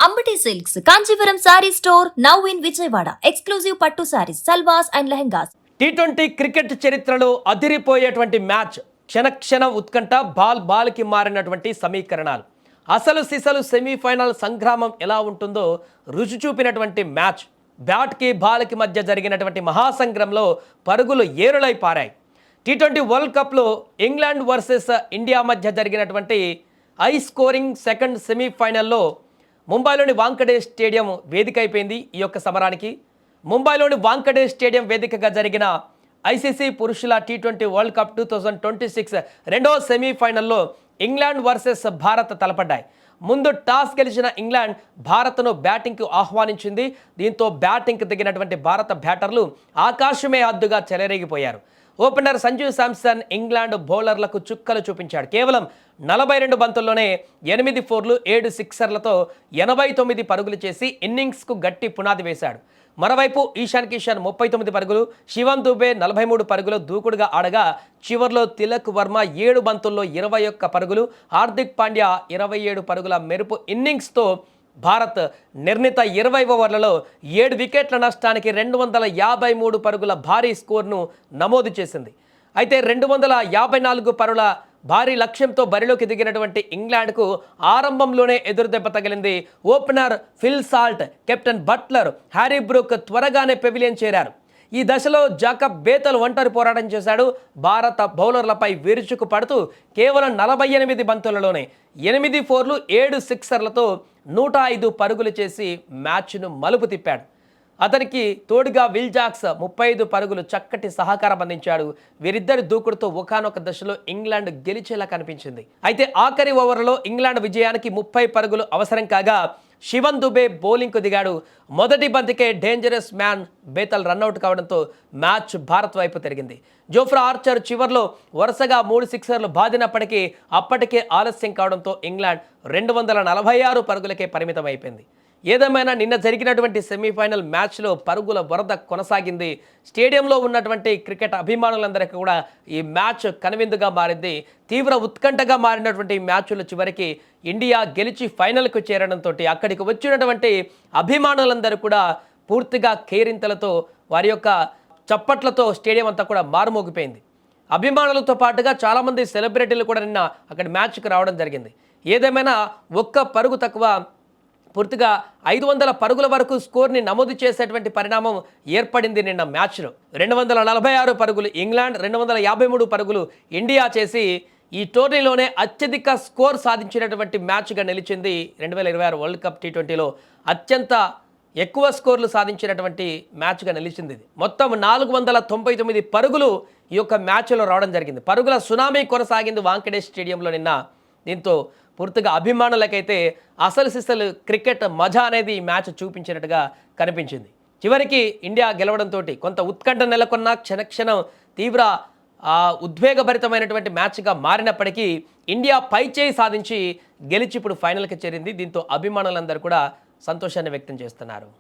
Ambati silks Kanchipuram sari store now in Vijayawada. Exclusive పట్టు saris, salwars and lehengas. టీ20 cricket చరిత్రలో అదిరిపోయేటువంటి మ్యాచ్. క్షణ ఉత్కంఠ, బాల్కి మారినటువంటి సమీకరణాలు. అసలు సిసలు సెమీఫైనల్ సంగ్రామం ఎలా ఉంటుందో రుచి చూపినటువంటి మ్యాచ్. బ్యాట్కి బాల్కి మధ్య జరిగినటువంటి మహాసంగ్రంలో పరుగులు ఏరులై పారాయి. టీ20 వరల్డ్ కప్లో ఇంగ్లాండ్ వర్సెస్ ఇండియా మధ్య జరిగినటువంటి హై స్కోరింగ్ సెకండ్ సెమీఫైనల్లో ముంబైలోని వాంకడే స్టేడియం వేదిక అయిపోయింది. ఈ యొక్క సమరానికి ముంబైలోని వాంకడే స్టేడియం వేదికగా జరిగిన ఐసీసీ పురుషుల టీ20 వరల్డ్ కప్ 2026 రెండో సెమీఫైనల్లో ఇంగ్లాండ్ వర్సెస్ భారత్ తలపడ్డాయి. ముందు టాస్ గెలిచిన ఇంగ్లాండ్ భారత్ను బ్యాటింగ్కు ఆహ్వానించింది. దీంతో బ్యాటింగ్కి దిగినటువంటి భారత బ్యాటర్లు ఆకాశమే హద్దుగా చెలరేగిపోయారు. ఓపెనర్ సంజు శాంసన్ ఇంగ్లాండ్ బౌలర్లకు చుక్కలు చూపించాడు. కేవలం 42 బంతుల్లోనే 8 4లు 7 సిక్సర్లతో 89 పరుగులు చేసి ఇన్నింగ్స్కు గట్టి పునాది వేశాడు. మరోవైపు ఈశాన్ కిషన్ 39 పరుగులు, శివమ్ దుబే 43 పరుగులు దూకుడుగా ఆడగా చివర్లో తిలక్ వర్మ 7 బంతుల్లో 21 పరుగులు, హార్దిక్ పాండ్యా 27 పరుగుల మెరుపు ఇన్నింగ్స్తో భారత్ నిర్ణీత 20 ఓవర్లలో 7 వికెట్ల నష్టానికి 253 పరుగుల భారీ స్కోర్ను నమోదు చేసింది. అయితే 254 పరుగుల భారీ లక్ష్యంతో బరిలోకి దిగినటువంటి ఇంగ్లాండ్కు ఆరంభంలోనే ఎదురుదెబ్బ తగిలింది. Opener Phil Salt, captain Buttler, Harry Brook త్వరగానే పెవిలియన్ చేరారు. ఈ దశలో జాకబ్ బేతల్ ఒంటరి పోరాటం చేశాడు. భారత బౌలర్లపై విరుచుకు పడుతూ కేవలం 48 బంతులలోనే 8 4లు 7 సిక్సర్లతో 105 పరుగులు చేసి మ్యాచ్ను మలుపు తిప్పాడు. అతనికి తోడుగా విల్ జాక్స్ 35 పరుగులు చక్కటి సహకారం అందించాడు. వీరిద్దరి దూకుడుతో ఒకానొక దశలో ఇంగ్లాండ్ గెలిచేలా కనిపించింది. అయితే ఆఖరి ఓవర్లో ఇంగ్లాండ్ విజయానికి 30 పరుగులు అవసరం కాగా శివమ్ దుబే బౌలింగ్కు దిగాడు. మొదటి బంతికే డేంజరస్ మ్యాన్ బేతల్ రన్అట్ కావడంతో మ్యాచ్ భారత్ వైపు తిరిగింది. జోఫ్రా ఆర్చర్ చివర్లో వరుసగా 3 సిక్సర్లు బాదినప్పటికీ అప్పటికే ఆలస్యం కావడంతో ఇంగ్లాండ్ 246 పరుగులకే పరిమితం అయిపోయింది. ఏదేమైనా నిన్న జరిగినటువంటి సెమీఫైనల్ మ్యాచ్లో పరుగుల వరద కొనసాగింది. స్టేడియంలో ఉన్నటువంటి క్రికెట్ అభిమానులందరికీ కూడా ఈ మ్యాచ్ కనువిందుగా మారింది. తీవ్ర ఉత్కంఠగా మారినటువంటి మ్యాచ్లు చివరికి ఇండియా గెలిచి ఫైనల్కు చేరడంతో అక్కడికి వచ్చినటువంటి అభిమానులందరూ కూడా పూర్తిగా కేరింతలతో వారి యొక్క చప్పట్లతో స్టేడియం అంతా కూడా మారుమోగిపోయింది. అభిమానులతో పాటుగా చాలామంది సెలబ్రిటీలు కూడా నిన్న అక్కడి మ్యాచ్కి రావడం జరిగింది. ఏదేమైనా ఒక్క పరుగు తక్కువ పూర్తిగా 500 పరుగుల వరకు స్కోర్ని నమోదు చేసేటువంటి పరిణామం ఏర్పడింది నిన్న మ్యాచ్లో. 246 పరుగులు ఇంగ్లాండ్, 253 పరుగులు ఇండియా చేసి ఈ టోర్నీలోనే అత్యధిక స్కోర్ సాధించినటువంటి మ్యాచ్గా నిలిచింది. 2026 వరల్డ్ కప్ టీ20లో అత్యంత ఎక్కువ స్కోర్లు సాధించినటువంటి మ్యాచ్గా నిలిచింది. మొత్తం 499 పరుగులు ఈ యొక్క మ్యాచ్లో రావడం జరిగింది. పరుగుల సునామీ కొనసాగింది వాంకడే స్టేడియంలో నిన్న. దీంతో పూర్తిగా అభిమానులకైతే అసలు సిసలు క్రికెట్ మజా అనేది ఈ మ్యాచ్ చూపించినట్టుగా కనిపించింది. చివరికి ఇండియా గెలవడంతో కొంత ఉత్కంఠ నెలకొన్న క్షణం తీవ్ర ఉద్వేగభరితమైనటువంటి మ్యాచ్గా మారినప్పటికీ ఇండియా పైచేయి సాధించి గెలిచి ఇప్పుడు ఫైనల్కి చేరింది. దీంతో అభిమానులందరూ కూడా సంతోషాన్ని వ్యక్తం చేస్తున్నారు.